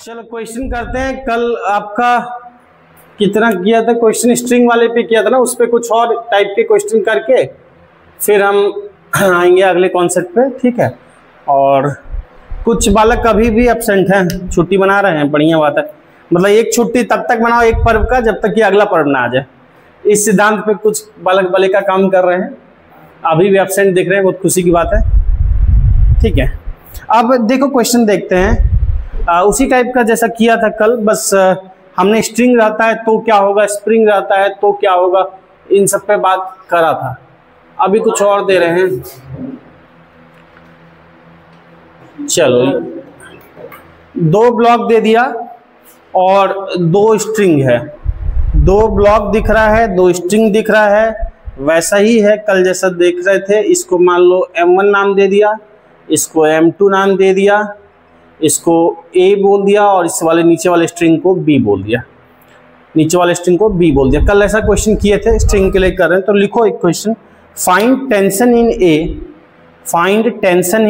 चलो क्वेश्चन करते हैं। कल आपका कितना किया था क्वेश्चन, स्ट्रिंग वाले पे किया था ना, उस पे कुछ और टाइप के क्वेश्चन करके फिर हम आएंगे अगले कॉन्सेप्ट पे, ठीक है। और कुछ बालक अभी भी एब्सेंट हैं, छुट्टी बना रहे हैं, बढ़िया बात है। मतलब एक छुट्टी तब तक बनाओ एक पर्व का जब तक कि अगला पर्व ना आ जाए, इस सिद्धांत पे कुछ बालक बालिका काम कर रहे हैं, अभी भी एब्सेंट दिख रहे हैं, बहुत खुशी की बात है, ठीक है। अब देखो क्वेश्चन देखते हैं, उसी टाइप का जैसा किया था कल, बस हमने स्ट्रिंग रहता है तो क्या होगा, स्प्रिंग रहता है तो क्या होगा, इन सब पे बात करा था। अभी कुछ और दे रहे हैं। चलो, दो ब्लॉक दे दिया और दो स्ट्रिंग है, दो ब्लॉक दिख रहा है, दो स्ट्रिंग दिख रहा है, वैसा ही है कल जैसा देख रहे थे। इसको मान लो M1 नाम दे दिया, इसको M2 नाम दे दिया, इसको A बोल दिया और इस वाले नीचे वाले स्ट्रिंग को B बोल दिया, नीचे वाले स्ट्रिंग को B बोल दिया। कल ऐसा क्वेश्चन किए थे, स्ट्रिंग के लिए कर रहे हैं तो लिखो एक question, find tension in A, find tension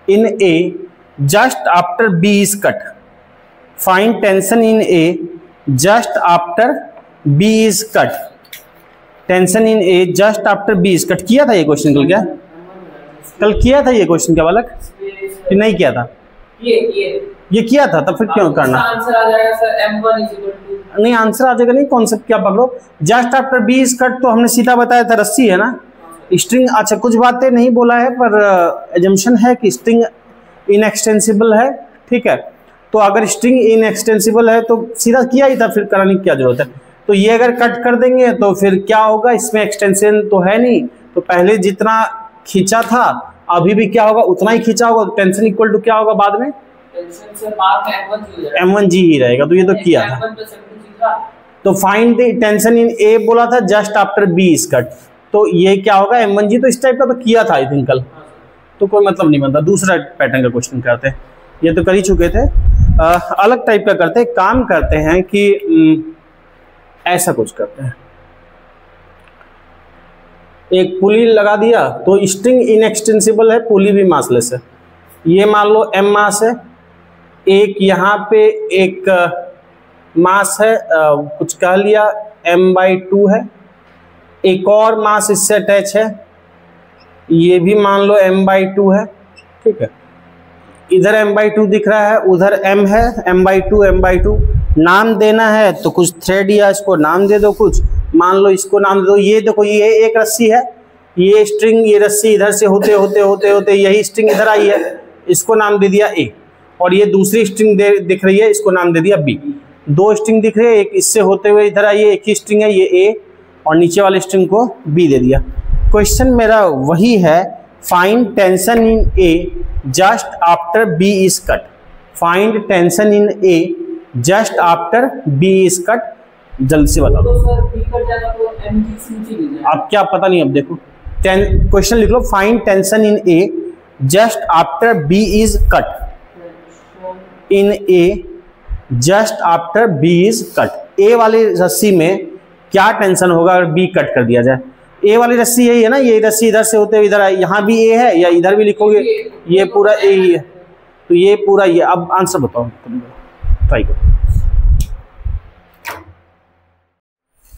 in A just after B is cut, find tension in A just after B is cut, tension in A just after B is cut. किया था ये question कल? क्या कल किया था ये question क्या बालक, कि नहीं किया था? ये किया था, तब फिर क्यों करना? आंसर आ जाएगा सर M1 = नहीं, आंसर आ जाएगा नहीं, कॉन्सेप्ट क्या पकड़ो। Just after B is cut तो हमने सीधा बताया था, रस्सी है ना, स्ट्रिंग। अच्छा, कुछ बातें नहीं बोला है पर एजम्पशन है कि स्ट्रिंग इनएक्सटेंसिबल है, ठीक है। तो अगर स्ट्रिंग इनएक्सटेंसिबल है तो सीधा किया ही था, फिर कराने की क्या जरूरत है। तो ये अगर कट कर देंगे तो फिर क्या होगा, इसमें एक्सटेंशन तो है नहीं, तो पहले जितना खींचा था अभी भी क्या होगा, उतना ही खींचा होगा। टेंशन इक्वल टू क्या होगा बाद में? टेंशन से बाद में M1 जी ही रहेगा। तो ये तो किया था। तो find the tension in A बोला था just after B is cut, तो ये क्या होगा M1 जी। तो इस टाइप का तो किया था आई थिंक कल, तो कोई मतलब नहीं बनता। दूसरा पैटर्न का क्वेश्चन करते हैं, ये तो कर ही चुके थे। अलग टाइप का करते हैं, काम करते हैं कि ऐसा कुछ करते हैं, एक पुली लगा दिया तो स्ट्रिंग इनएक्सटेंसिबल है, पुली भी मासलेस है। ये मान लो M मास है, एक यहाँ पे एक मास है, कुछ कह लिया M/2 है, एक और मास इससे अटैच है, ये भी मान लो M/2 है, ठीक है। इधर M/2 दिख रहा है, उधर M है, M/2 नाम देना है तो कुछ थ्रेड या इसको नाम दे दो, कुछ मान लो इसको नाम दे दो। ये देखो, ये एक रस्सी है, ये स्ट्रिंग, ये रस्सी इधर से होते होते होते होते यही स्ट्रिंग इधर आई है, इसको नाम दे दिया A। और ये दूसरी स्ट्रिंग दिख रही है, इसको नाम दे दिया B। दो स्ट्रिंग दिख रही है, एक इससे होते हुए इधर आई है, एक ही स्ट्रिंग है ये A, और नीचे वाले स्ट्रिंग को B दे दिया। क्वेश्चन मेरा वही है, find tension in A just after B is cut, find tension in A just after B is cut. जल्दी से बता दो। तो सर B कट जाएगा तो MG आप क्या पता नहीं, अब देखो क्वेश्चन लिख लो, find tension in A just after B is cut, in A just after B is cut. A वाली रस्सी में क्या टेंशन होगा अगर B कट कर दिया जाए? A वाली रस्सी यही है ना, ये रस्सी इधर से होते हुए इधर आई, यहाँ भी A है, या इधर भी लिखोगे ये पूरा A ही है, तो ये पूरा ये। अब आंसर बताओ, ट्राई करो,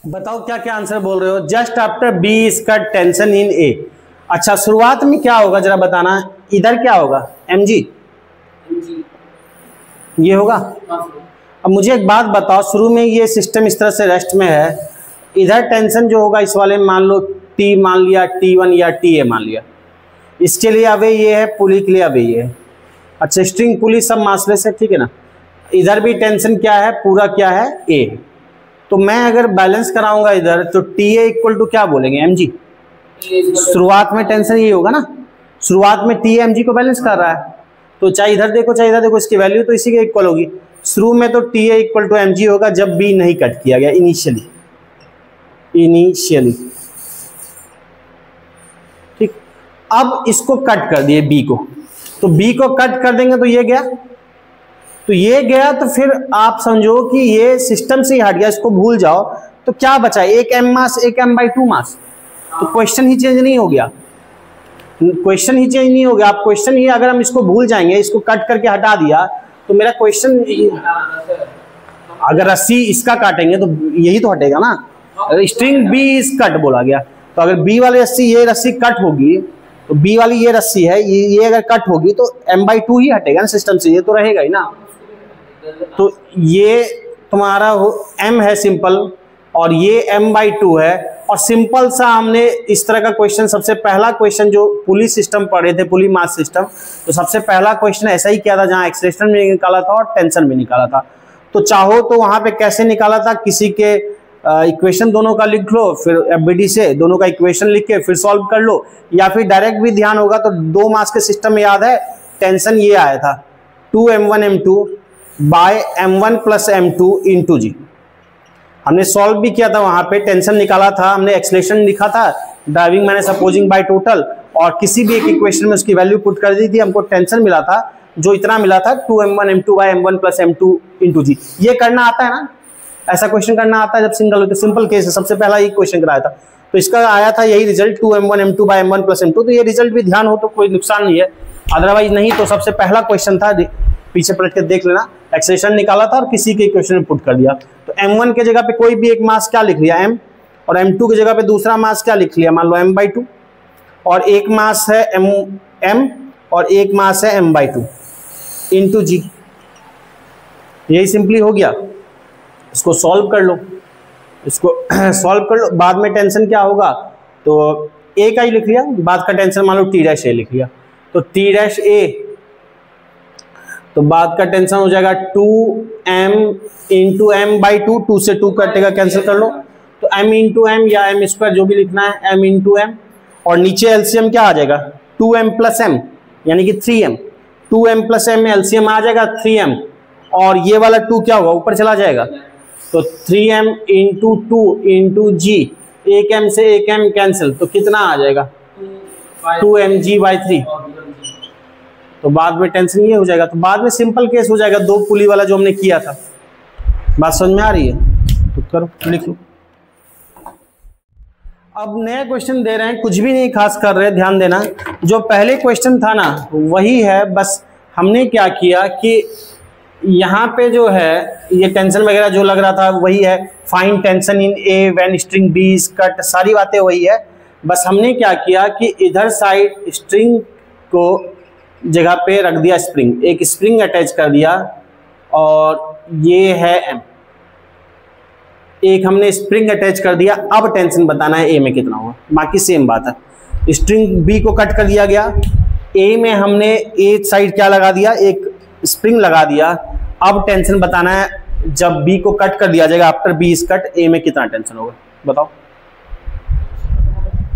बताओ क्या क्या आंसर बोल रहे हो। Just after B is cut tension in A। अच्छा, शुरुआत में क्या होगा जरा बताना, इधर क्या होगा? MG ये होगा। अब मुझे एक बात बताओ, शुरू में ये सिस्टम इस तरह से रेस्ट में है, इधर टेंशन जो होगा इस वाले में मान लो T मान लिया, T1 या TA मान लिया, इसके लिए अवे ये है, पुली के लिए अवे ये है। अच्छा, स्ट्रिंग पुली सब मासलेस है, ठीक है ना। इधर भी टेंशन क्या है, पूरा क्या है, A। तो मैं अगर बैलेंस कराऊंगा इधर तो TA इक्वल टू क्या बोलेंगे, MG। शुरुआत में टेंशन ये होगा ना, शुरुआत में TA MG को बैलेंस कर रहा है, तो चाहे इधर देखो चाहे इधर देखो, इसकी वैल्यू तो इसी के इक्वल होगी। शुरू में तो TA इक्वल टू MG होगा जब B नहीं कट किया गया इनिशियली, ठीक। अब इसको कट कर दिए B को, तो B को कट कर देंगे तो ये गया, तो ये गया, तो फिर आप समझो कि ये सिस्टम से ही हट गया, इसको भूल जाओ। तो क्या बचा, एक M मास, एक M/2 मास, तो क्वेश्चन ही चेंज नहीं हो गया, क्वेश्चन ही चेंज नहीं हो गया। आप क्वेश्चन ही, अगर हम इसको भूल जाएंगे, इसको कट करके हटा दिया तो मेरा क्वेश्चन, अगर रस्सी इसका काटेंगे तो यही तो हटेगा ना, स्ट्रिंग बी इज कट बोला गया, तो अगर बी वाली रस्सी, ये रस्सी कट होगी तो बी वाली ये रस्सी है, ये अगर कट होगी तो m/2 ही हटेगा ना सिस्टम से, ये तो रहेगा ही ना। तो ये तुम्हारा m है सिंपल और ये m/2 है, और सिंपल सा हमने इस तरह का क्वेश्चन, सबसे पहला क्वेश्चन जो पुली सिस्टम पढ़े थे, पुली मास सिस्टम, तो सबसे पहला क्वेश्चन ऐसा ही किया था जहां एक्सेलरेशन भी निकाला था और टेंशन भी निकाला था। तो चाहो तो वहां पे कैसे निकाला था, किसी के इक्वेशन दोनों का लिख लो, फिर एफबीडी से दोनों का इक्वेशन लिख के फिर सॉल्व कर लो, या फिर डायरेक्ट भी ध्यान होगा तो 2 मास के सिस्टम में याद है टेंशन ये आया था 2m1m2 bye m1 plus m2 into जी। हमने सॉल्व भी किया था, वहां पे टेंशन निकाला था, हमने एक्सेलरेशन लिखा था driving minus opposing by total, और किसी भी एक इक्वेशन में उसकी वैल्यू पुट कर दी थी, हमको टेंशन मिला था जो इतना मिला था 2m1m2 bye m1 plus m2 into जी। ये करना आता है ना, ऐसा क्वेश्चन करना आता है जब सिंगल हो तो, सिंपल केस है, सबसे पहला ये क्वेश्चन कराया था, तो इसका आया था यही result 2m1m2 bye m1 plus m2। तो ये रिजल्ट भी ध्यान हो तो कोई नुकसान नहीं है, अदरवाइज नहीं तो सबसे पहला क्वेश्चन था, पीछे पलट के देख लेना, एक्सेलरेशन निकाला था और किसी के इक्वेशन में पुट कर दिया। तो m1 के जगह पे कोई भी एक मास क्या लिख लिया m, और m2 की जगह पे दूसरा मास क्या लिख लिया, मान लो m/2, और एक मास है m और एक मास है m/2 इंटू जी। यही सिंपली हो गया, इसको सॉल्व कर लो, इसको सॉल्व कर लो, बाद में टेंशन क्या होगा, तो a का ही लिख लिया, बाद का टेंशन मान लो t' लिख लिया, तो t' तो बाद का टेंशन हो जाएगा 2m इंटू m/2, 2 से 2 कटेगा, कैंसिल कर लो, तो m इंटू m या m² जो भी लिखना है, m इंटू m, और नीचे एलसीएम क्या आ जाएगा 2m प्लस m यानी कि 3m, 2m प्लस m में एलसीएम आ जाएगा 3m, और ये वाला 2 क्या होगा, ऊपर चला जाएगा, तो 3m इंटू 2 इंटू जी, एक m से एक m कैंसिल, तो कितना आ जाएगा 2mg/3। तो बाद में टेंशन ये हो जाएगा, तो बाद में सिंपल केस हो जाएगा 2 पुली वाला जो हमने किया था। बात समझ में आ रही है तो करो, लिख लो। अब नया क्वेश्चन दे रहे हैं, कुछ भी नहीं खास कर रहे, ध्यान देना, जो पहले क्वेश्चन था ना वही है, बस हमने क्या किया कि यहाँ पे जो है ये टेंशन वगैरह जो लग रहा था वही है, find tension in A when string B is cut, सारी बातें वही है, बस हमने क्या किया कि इधर साइड स्ट्रिंग को जगह पे रख दिया स्प्रिंग, एक स्प्रिंग अटैच कर दिया, और ये है m, एक हमने स्प्रिंग अटैच कर दिया। अब टेंशन बताना है a में कितना होगा, बाकी सेम बात है। स्ट्रिंग b को कट कर दिया गया, a में हमने एक साइड क्या लगा दिया, एक स्प्रिंग लगा दिया। अब टेंशन बताना है जब b को कट कर दिया जाएगा, after b is cut, a में कितना टेंशन होगा, बताओ।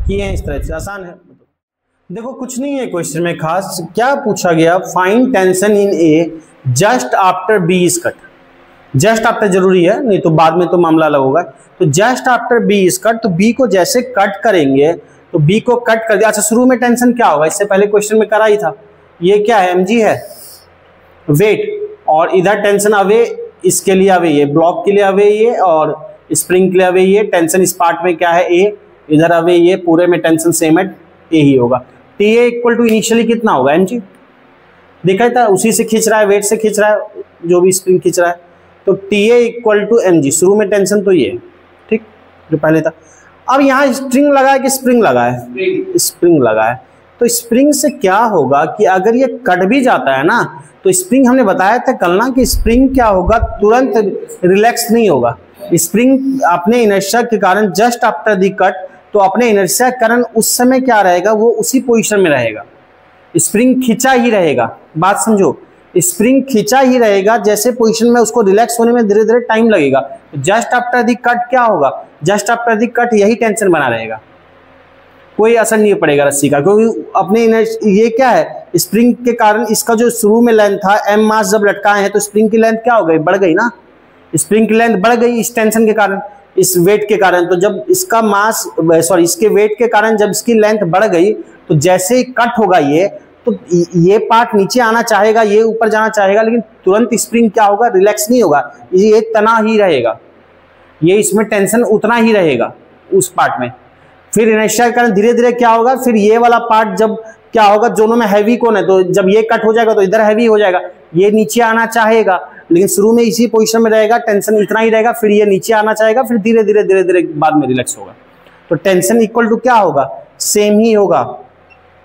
किए हैं इस तरह से, आसान है। देखो कुछ नहीं है क्वेश्चन में खास, क्या पूछा गया, find tension in A just after B is cut. Just after जरूरी है, नहीं तो बाद में तो मामला अलग होगा। तो just after B is cut, तो बी को जैसे कट करेंगे तो बी को कट कर दिया। अच्छा, शुरू में टेंशन क्या होगा, इससे पहले क्वेश्चन में करा ही था, ये क्या है mg है वेट, और इधर टेंशन अवे, इसके लिए अवे ये, ब्लॉक के लिए अवे ये, और स्प्रिंग के लिए अवे ये। टेंशन इस पार्ट में क्या है a, इधर अवे ये, पूरे में टेंशन सेम है a ही होगा। TA इक्वल टू इनिशियली कितना होगा mg, देखा था, उसी से खींच रहा है, वेट से खींच रहा है, जो भी स्प्रिंग खींच रहा है, तो TA इक्वल टू mg। शुरू में टेंशन तो ये, ठीक, जो पहले था। अब यहाँ स्ट्रिंग लगा है कि स्प्रिंग लगा है, स्प्रिंग लगा है, तो स्प्रिंग से क्या होगा कि अगर ये कट भी जाता है ना, तो स्प्रिंग हमने बताया था कल ना कि स्प्रिंग क्या होगा, तुरंत रिलैक्स नहीं होगा। स्प्रिंग अपने इनर्शिया के कारण जस्ट आफ्टर दी कट, तो अपने इनर्शिया के कारण उस समय क्या रहेगा, वो उसी पोजीशन में रहेगा, स्प्रिंग खींचा ही रहेगा। बात समझो, स्प्रिंग खींचा ही रहेगा, जैसे पोजीशन में उसको रिलैक्स होने में धीरे धीरे टाइम लगेगा। जस्ट आफ्टर दी कट क्या होगा, जस्ट आफ्टर दी कट यही टेंशन बना रहेगा, कोई असर नहीं पड़ेगा रस्सी का, क्योंकि अपने ये क्या है, स्प्रिंग के कारण इसका जो शुरू में लेंथ था m मास जब लटकाए हैं, तो स्प्रिंग की लेंथ क्या हो गई, बढ़ गई ना, स्प्रिंग की लेंथ बढ़ गई इस टेंशन के कारण, इस वेट के कारण। तो जब इसका मास, सॉरी, इसके वेट के कारण जब इसकी लेंथ बढ़ गई, तो जैसे ही कट होगा ये, तो ये पार्ट नीचे आना चाहेगा, ये ऊपर जाना चाहेगा, लेकिन तुरंत स्प्रिंग क्या होगा, रिलैक्स नहीं होगा, ये तना ही रहेगा, ये इसमें टेंशन उतना ही रहेगा उस पार्ट में। फिर इनर्शिया के कारण धीरे धीरे क्या होगा, फिर ये वाला पार्ट जब क्या होगा, दोनों में हैवी कौन है, तो जब ये कट हो जाएगा तो इधर हैवी हो जाएगा, ये नीचे आना चाहेगा, लेकिन शुरू में इसी पोजीशन में रहेगा, टेंशन इतना ही रहेगा, फिर ये नीचे आना चाहेगा, फिर धीरे धीरे धीरे धीरे बाद में रिलैक्स होगा। तो टेंशन इक्वल टू क्या होगा, सेम ही होगा,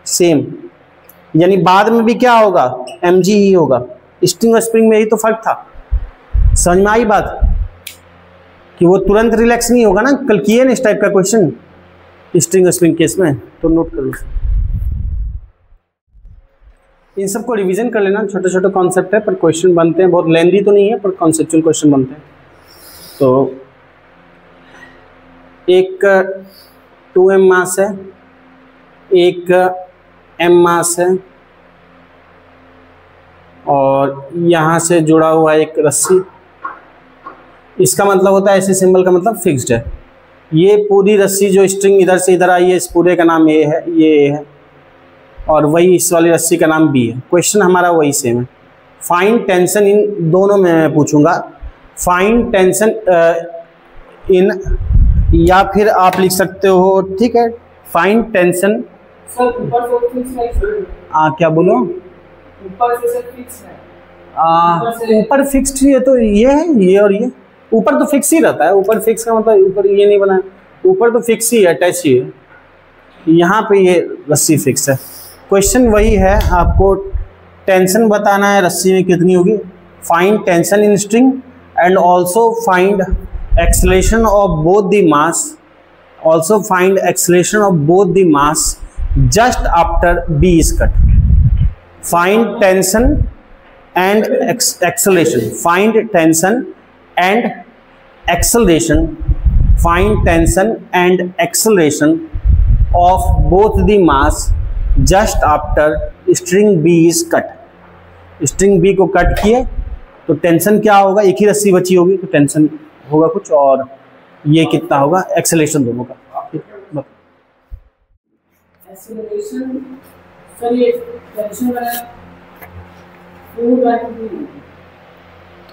सेम, यानी बाद में भी क्या होगा, mg ही होगा। स्ट्रिंग और स्प्रिंग में यही तो फर्क था। समझ में आई बात कि वो तुरंत रिलैक्स नहीं होगा ना, कल किए ना इस टाइप का क्वेश्चन स्ट्रिंग और स्प्रिंग केस में, तो नोट कर लो। इन सबको रिवीजन कर लेना, छोटे छोटे कॉन्सेप्ट है पर क्वेश्चन बनते हैं, बहुत लेंदी तो नहीं है पर कॉन्सेप्चुअल क्वेश्चन बनते हैं। तो एक 2m मास है, एक m मास है, और यहाँ से जुड़ा हुआ एक रस्सी, इसका मतलब होता है ऐसे सिंबल का मतलब फिक्स्ड है। ये पूरी रस्सी जो स्ट्रिंग इधर से इधर आई है, इस पूरे का नाम ए है, ये ए है, और वही इस वाली रस्सी का नाम बी है। क्वेश्चन हमारा वही सेम है। फाइंड टेंशन इन, दोनों में मैं पूछूंगा, फाइंड टेंशन इन, या फिर आप लिख सकते हो, ठीक है, फाइंड टेंशन। सर ऊपर से फिक्स है, क्या बोलो, ऊपर से सर फिक्स है, ऊपर फिक्स्ड ही है, तो ये है, ये और ये ऊपर तो फिक्स ही रहता है। ऊपर फिक्स का मतलब ऊपर ये नहीं बना है, ऊपर तो फिक्स ही है, अटैच ही है। यहाँ पे ये रस्सी फिक्स है। क्वेश्चन वही है, आपको टेंशन बताना है रस्सी में कितनी होगी। Find tension in string and also find acceleration of both the mass, also find acceleration of both the mass just after B is cut. Find tension and acceleration, find tension and acceleration, find tension and acceleration of both the mass just after string B is cut। string B को cut किए तो tension क्या होगा, एक ही रस्सी बची होगी तो टेंशन होगा कुछ, और ये कितना होगा एक्सेलरेशन दोनों का। एक्सेलरेशन सर ये टेंशन वाला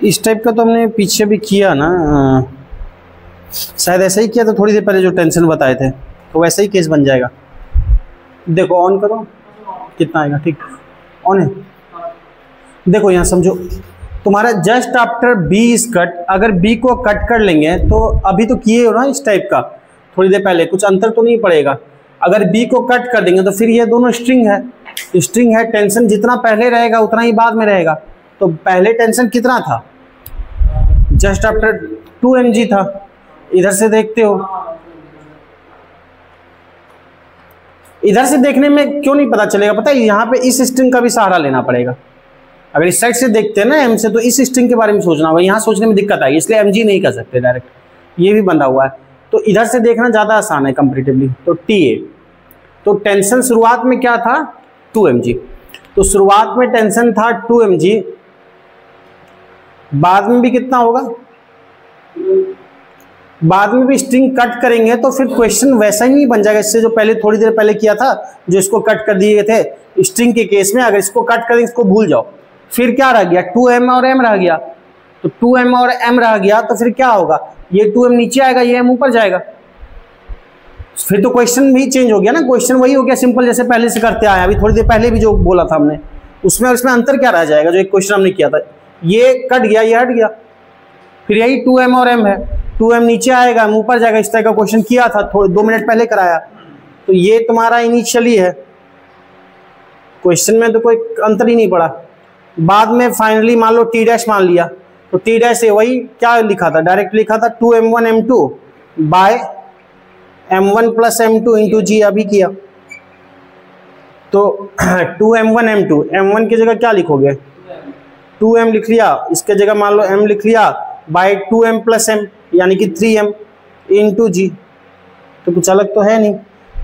इस टाइप का तो हमने पीछे भी किया ना, शायद ऐसा ही किया था थोड़ी देर पहले जो टेंशन बताए थे, तो वैसा ही केस बन जाएगा। देखो ऑन करो कितना आएगा, ठीक ऑन है। देखो यहाँ समझो, तुम्हारा just after B is cut, अगर बी को कट कर लेंगे तो अभी तो किए हो ना इस टाइप का थोड़ी देर पहले, कुछ अंतर तो नहीं पड़ेगा। अगर बी को कट कर देंगे तो फिर ये दोनों स्ट्रिंग है, स्ट्रिंग है, टेंशन जितना पहले रहेगा उतना ही बाद में रहेगा। तो पहले टेंशन कितना था, जस्ट आफ्टर 2mg था। इधर से देखते हो, इधर से देखने में क्यों नहीं पता चलेगा, पता है यहाँ पे इस स्ट्रिंग का भी सहारा लेना पड़ेगा। अगर इस साइड से देखते हैं ना m से, तो इस स्ट्रिंग के बारे में सोचना होगा, यहाँ सोचने में दिक्कत आएगी, इसलिए mg नहीं कर सकते डायरेक्ट, ये भी बंधा हुआ है। तो इधर से देखना ज़्यादा आसान है कंपैरेटिवली। तो TA, तो टेंशन शुरुआत में क्या था 2mg, तो शुरुआत में टेंशन था 2mg, बाद में भी कितना होगा, बाद में भी स्ट्रिंग कट करेंगे तो फिर क्वेश्चन वैसा ही नहीं बन जाएगा इससे जो पहले थोड़ी देर पहले किया था, जो इसको कट कर दिए थे स्ट्रिंग के केस में। अगर इसको कट करें, इसको भूल जाओ, फिर क्या रह गया 2m और m रह गया, तो 2m और m रह गया तो फिर क्या होगा, ये 2m नीचे आएगा, ये m ऊपर जाएगा, फिर तो क्वेश्चन भी चेंज हो गया ना। क्वेश्चन वही हो गया सिंपल जैसे पहले से करते आए, अभी थोड़ी देर पहले भी जो बोला था हमने उसमें और इसमें अंतर क्या रह जाएगा, जो एक क्वेश्चन हमने किया था, ये कट गया, ये हट गया, फिर यही 2m और m है, 2m नीचे आएगा, m ऊपर जाएगा। इस तरह का क्वेश्चन किया था थोड़े 2 मिनट पहले कराया, तो ये तुम्हारा इनिशियली है, क्वेश्चन में तो कोई अंतर ही नहीं पड़ा। बाद में फाइनली मान लो t डैश मान लिया, तो t डैश से वही क्या लिखा था, डायरेक्ट लिखा था 2m1 m2 by m1 plus m2 into जी, अभी किया तो 2m1 m2, m1 की जगह क्या लिखोगे 2m लिख लिया, इसके जगह मान लो m लिख लिया, बाय 2m प्लस m यानी कि 3m इंटू जी, तो कुछ अलग तो है नहीं,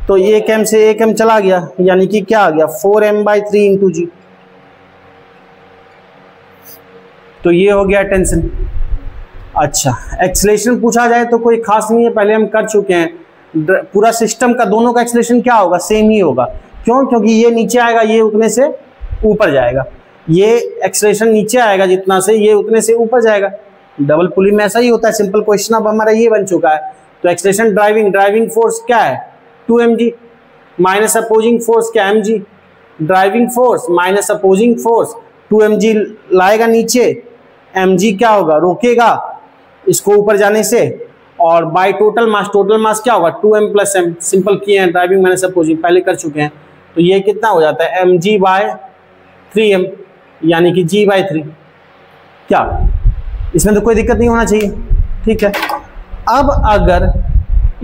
तो एक m से एक m चला गया, यानी कि क्या आ गया 4m बाई 3 इंटू जी, तो ये हो गया टेंशन। अच्छा, एक्सेलरेशन पूछा जाए तो कोई खास नहीं है, पहले हम कर चुके हैं। पूरा सिस्टम का दोनों का एक्सेलरेशन क्या होगा, सेम ही होगा। क्यों, क्योंकि ये नीचे आएगा, ये उतने से ऊपर जाएगा, ये एक्सेलरेशन नीचे आएगा जितना से, ये उतने से ऊपर जाएगा। डबल पुलिंग में ऐसा ही होता है, सिंपल क्वेश्चन अब हमारा ये बन चुका है। तो एक्सेलरेशन ड्राइविंग फोर्स क्या है 2mg माइनस अपोजिंग फोर्स क्या mg, driving force minus opposing force 2mg लाएगा नीचे, mg क्या होगा, रोकेगा इसको ऊपर जाने से, और बाय टोटल मास क्या होगा 2m प्लस m, सिंपल किए हैं, ड्राइविंग मैंने सपोजिंग पहले कर चुके हैं, तो ये कितना हो जाता है mg बाय 3m, यानी कि g बाय 3। क्या इसमें तो कोई दिक्कत नहीं होना चाहिए, ठीक है। अब अगर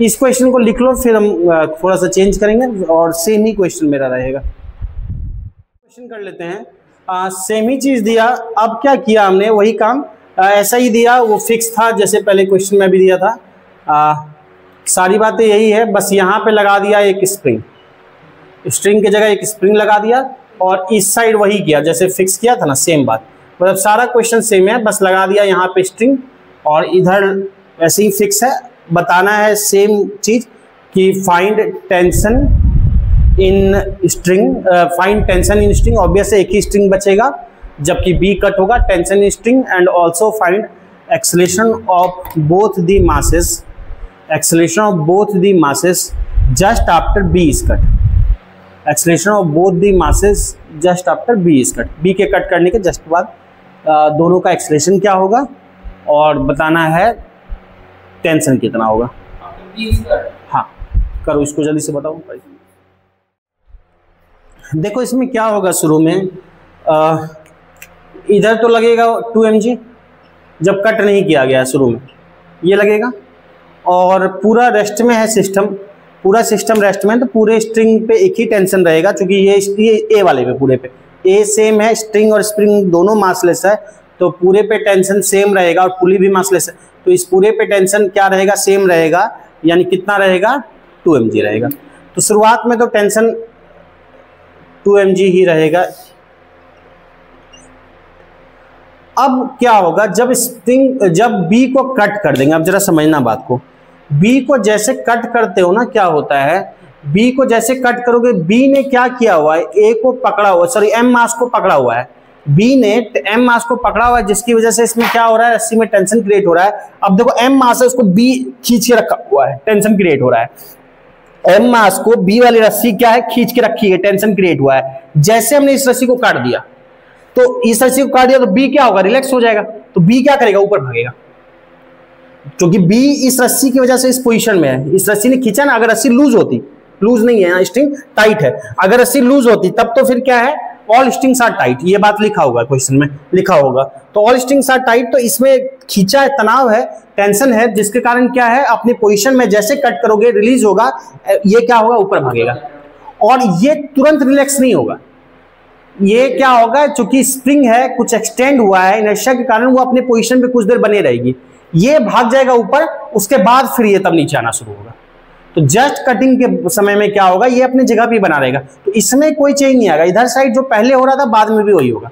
इस क्वेश्चन को लिख लो, फिर हम थोड़ा सा चेंज करेंगे और सेम ही क्वेश्चन मेरा रहेगा। क्वेश्चन कर लेते हैं, सेम ही चीज दिया, अब क्या किया हमने, वही काम ऐसा ही दिया, वो फिक्स था जैसे पहले क्वेश्चन में भी दिया था, सारी बातें यही है, बस यहाँ पे लगा दिया एक स्प्रिंग, स्ट्रिंग की जगह एक स्प्रिंग लगा दिया, और इस साइड वही किया जैसे फिक्स किया था ना, सेम बात, मतलब सारा क्वेश्चन सेम है, बस लगा दिया यहाँ पे स्ट्रिंग, और इधर ऐसे ही फिक्स है, बताना है सेम चीज कि find tension in string, find tension in string, obvious एक ही स्ट्रिंग बचेगा जबकि बी कट होगा, tension in string, and also find acceleration of both the masses, acceleration of both the masses just after B is cut, acceleration of both the masses just after B is cut, B के cut करने के just बाद दोनों का acceleration क्या होगा, और बताना है टेंशन कितना होगा। हाँ करो इसको जल्दी से बताओ। देखो इसमें क्या होगा, शुरू में इधर तो लगेगा 2mg, जब कट नहीं किया गया शुरू में ये लगेगा, और पूरा रेस्ट में है सिस्टम, पूरा सिस्टम रेस्ट में, तो पूरे स्ट्रिंग पे एक ही टेंशन रहेगा, क्योंकि ये ए वाले पे पूरे पे ए सेम है, स्ट्रिंग और स्प्रिंग दोनों मासलेस है, तो पूरे पे टेंशन सेम रहेगा, और पुली भी मासलेस है, तो इस पूरे पे टेंशन क्या रहेगा, सेम रहेगा, यानी कितना रहेगा 2mg रहेगा। तो शुरुआत में तो टेंशन 2mg ही रहेगा। अब क्या होगा, जब स्प्रिंग, जब बी को कट कर देंगे, अब जरा समझना बात को, बी को जैसे कट करते हो ना, क्या होता है, बी को जैसे कट करोगे, बी ने क्या किया हुआ है, ए को पकड़ा हुआ, सॉरी एम मास को पकड़ा हुआ है, बी ने एम मास को पकड़ा हुआ है, जिसकी वजह से इसमें क्या हो रहा है, रस्सी में टेंशन क्रिएट हो रहा है। अब देखो एम मास है, उसको बी खींच के रखा हुआ है, टेंशन क्रिएट हो रहा है, एम मास को बी वाली रस्सी क्या है, खींच के रखी है, टेंशन क्रिएट हुआ है। जैसे हमने इस रस्सी को काट दिया, तो इस रस्सी को काट दिया, तो बी क्या होगा, रिलैक्स हो जाएगा, तो बी क्या करेगा, ऊपर भागेगा, क्योंकि बी इस रस्सी की वजह से इस पोजीशन में है, इस रस्सी ने खींचा ना, अगर रस्सी लूज होती, लूज नहीं है, स्ट्रिंग टाइट है, अगर रस्सी लूज होती तब तो फिर क्या है, ऑल स्ट्रिंग्स आर टाइट, ये बात लिखा होगा क्वेश्चन में, लिखा होगा, तो ऑल स्ट्रिंग्स आर टाइट, तो इसमें खींचा है, तनाव है, टेंशन है, जिसके कारण क्या है, अपनी पोजीशन में जैसे कट करोगे रिलीज होगा, ये क्या होगा, ऊपर भागेगा, और ये तुरंत रिलैक्स नहीं होगा, ये क्या होगा, चूंकि स्प्रिंग है, कुछ एक्सटेंड हुआ है इनर्शिया के कारण, वो अपने पोजीशन पे कुछ देर बने रहेगी, ये भाग जाएगा ऊपर, उसके बाद फिर ये तब नीचे आना शुरू होगा। तो जस्ट कटिंग के समय में क्या होगा, ये अपनी जगह पे बना रहेगा, तो इसमें कोई चेंज नहीं आएगा, इधर साइड जो पहले हो रहा था बाद में भी वही होगा।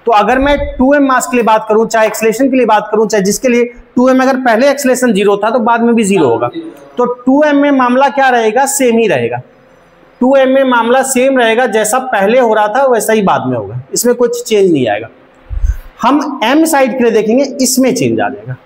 तो अगर मैं 2m मास के लिए बात करूं, चाहे एक्सेलरेशन के लिए बात करूं, चाहे जिसके लिए 2m, अगर पहले एक्सेलरेशन 0 था तो बाद में भी 0 होगा, तो 2m में मामला क्या रहेगा, सेम ही रहेगा, 2m में मामला सेम रहेगा, जैसा पहले हो रहा था वैसा ही बाद में होगा, इसमें कुछ चेंज नहीं आएगा। हम m साइड के लिए देखेंगे, इसमें चेंज आ जाएगा।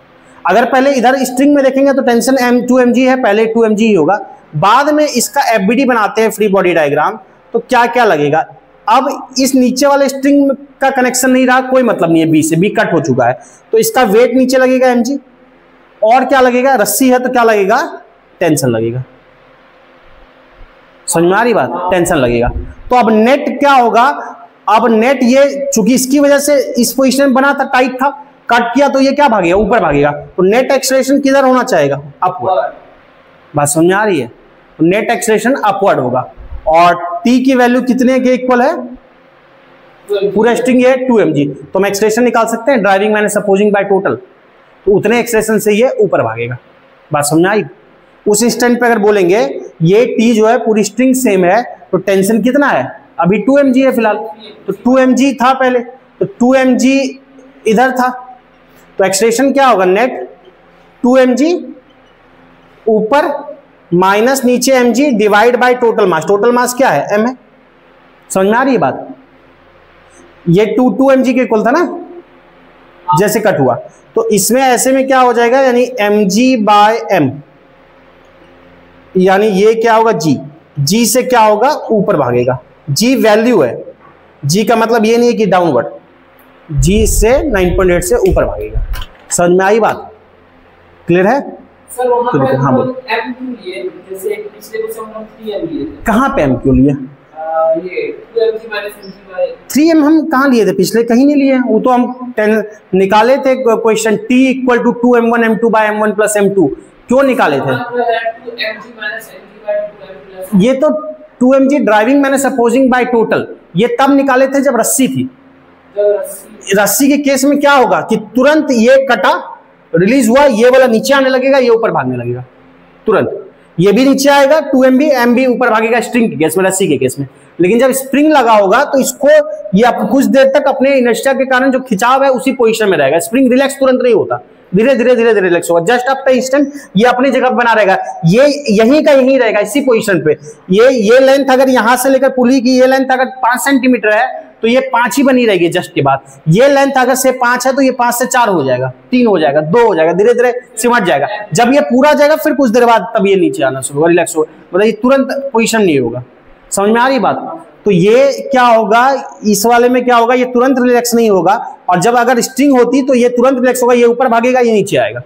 अगर पहले इधर स्ट्रिंग में देखेंगे तो टेंशन 2mg है, पहले 2mg ही होगा, बाद में इसका FBD बनाते हैं, फ्री बॉडी डायग्राम, तो क्या क्या लगेगा, अब इस नीचे वाले स्ट्रिंग का कनेक्शन नहीं रहा, कोई मतलब नहीं है बी से, बी कट हो चुका है, तो इसका वेट नीचे लगेगा mg, और क्या लगेगा, रस्सी है तो क्या लगेगा, टेंशन लगेगा, समझ में आ रही बात, टेंशन लगेगा। तो अब नेट क्या होगा, अब नेट ये चूंकि इसकी वजह से इस पोजीशन बना था, टाइट था, कट किया तो ये क्या भागेगा, ऊपर भागेगा, तो नेट एक्सेलरेशन किधर होना चाहेगा, अपवर्ड, बात समझ में आ रही है, तो नेट एक्सेलरेशन अपवर्ड होगा, और t की वैल्यू कितने के इक्वल है, पूरा स्ट्रिंग है 2mg, तो हम एक्सेलरेशन निकाल सकते हैं, driving minus opposing by total, तो उतने एक्सेलरेशन से ये ऊपर भागेगा, बात समझ में आई। उस इंस्टेंट पे अगर बोलेंगे ये t जो है पूरी स्ट्रिंग सेम है, तो टेंशन कितना है, अभी 2mg है फिलहाल, तो 2mg था पहले, तो 2mg इधर था, तो एक्सेलरेशन क्या होगा, नेट 2mg ऊपर माइनस नीचे mg divide by total mass, total mass क्या है, m है, समझ में आ रही है बात, ये 2mg के इक्वल था ना, जैसे कट हुआ, तो इसमें ऐसे में क्या हो जाएगा, यानी mg बाय m, यानी ये क्या होगा, g से क्या होगा, ऊपर भागेगा, g वैल्यू है, g का मतलब ये नहीं है कि डाउनवर्ड, G से 9.8 से ऊपर भागेगा। समझ में आई बात? क्लियर है? सर वहां तो पर हाँ बोलो। M क्यों लिए? जैसे पिछले क्वेश्चन में हम 3M लिए थे। कहाँ पे M क्यों लिए? ये 2mg minus mg bye 3M हम कहाँ लिए थे? पिछले कहीं नहीं लिए। वो तो हम 10 निकाले थे question, T equal to 2m1 m2 by m1 plus m2। क्यों निकाले थे? 2mg minus mg bye 2m plus. ये तो 2mg driving minus opposing by total, ये तब निकाले थे जब रस्सी थी। रस्सी के केस में क्या होगा कि तुरंत ये कटा, रिलीज हुआ, ये वाला नीचे आने लगेगा, ये ऊपर भागने लगेगा तुरंत। ये भी नीचे आएगा 2mb, m भी ऊपर भागेगा स्ट्रिंग के केस में, रस्सी के केस में। लेकिन जब स्प्रिंग लगा होगा तो इसको ये कुछ देर तक अपने इनर्शिया के कारण जो खिंचाव है उसी पोजीशन में रहेगा। स्प्रिंग रिलैक्स तुरंत नहीं होता, धीरे धीरे रिलैक्स होगा। जस्ट आफ्टर इंस्टेंट ये अपनी जगह बना रहेगा, ये यहीं का यहीं रहेगा इसी पोजीशन पे। ये लेंथ अगर यहां से लेकर पुली की ये लेंथ अगर 5 सेंटीमीटर है तो ये 5 ही बनी रहेगी जस्ट के बाद। ये लेंथ अगर से 5 है तो ये 5 से 4 हो जाएगा, 3 हो जाएगा, 2 हो जाएगा, धीरे धीरे सिमट जाएगा। जब ये पूरा जाएगा फिर कुछ देर बाद तब ये नीचे आना शुरू होगा, रिलैक्स होगा, मतलब ये तुरंत पोजीशन नहीं होगा। समझ में आ रही बात? तो ये क्या होगा, इस वाले में क्या होगा, ये तुरंत रिलैक्स नहीं होगा। और जब अगर स्ट्रिंग होती तो ये तुरंत रिलैक्स होगा, ये ऊपर भागेगा, ये नीचे आएगा।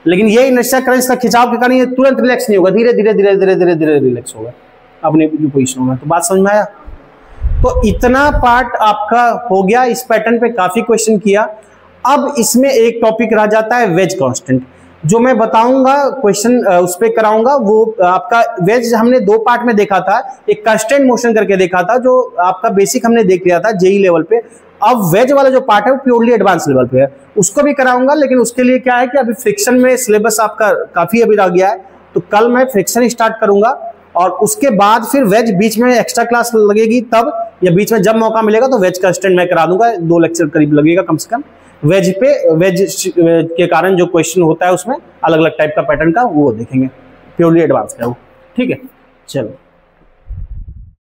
लेकिन ये इनर्शिया करंट का खिंचाव के कारण ये तुरंत रिलैक्स नहीं होगा, धीरे धीरे रिलैक्स होगा, अपने जो पोजीशन होगा। तो बात समझ में आया? तो इतना पार्ट आपका हो गया। इस पैटर्न पे काफी क्वेश्चन किया। अब इसमें एक टॉपिक रह जाता है वेज कांस्टेंट, जो मैं बताऊंगा क्वेश्चन उस पे कराऊंगा। वो आपका वेज हमने 2 पार्ट में देखा था, एक कांस्टेंट मोशन करके देखा था जो आपका बेसिक हमने देख लिया था जेई लेवल पे। अब वेज वाला जो पार्ट है वो प्योरली एडवांस लेवल पे है, उसको भी कराऊंगा। लेकिन उसके लिए क्या है कि अभी फ्रिक्शन में सिलेबस आपका काफी अभी रह गया है, तो कल मैं फ्रिक्शन स्टार्ट करूंगा और उसके बाद फिर वेज बीच में एक्स्ट्रा क्लास लगेगी तब, या बीच में जब मौका मिलेगा तो वेज कांस्टेंट मैं करा दूंगा। 2 लेक्चर करीब लगेगा कम से कम वेज पे। वेज के कारण जो क्वेश्चन होता है उसमें अलग अलग टाइप का पैटर्न का वो देखेंगे, प्योरली एडवांस का वो। ठीक है, चलो।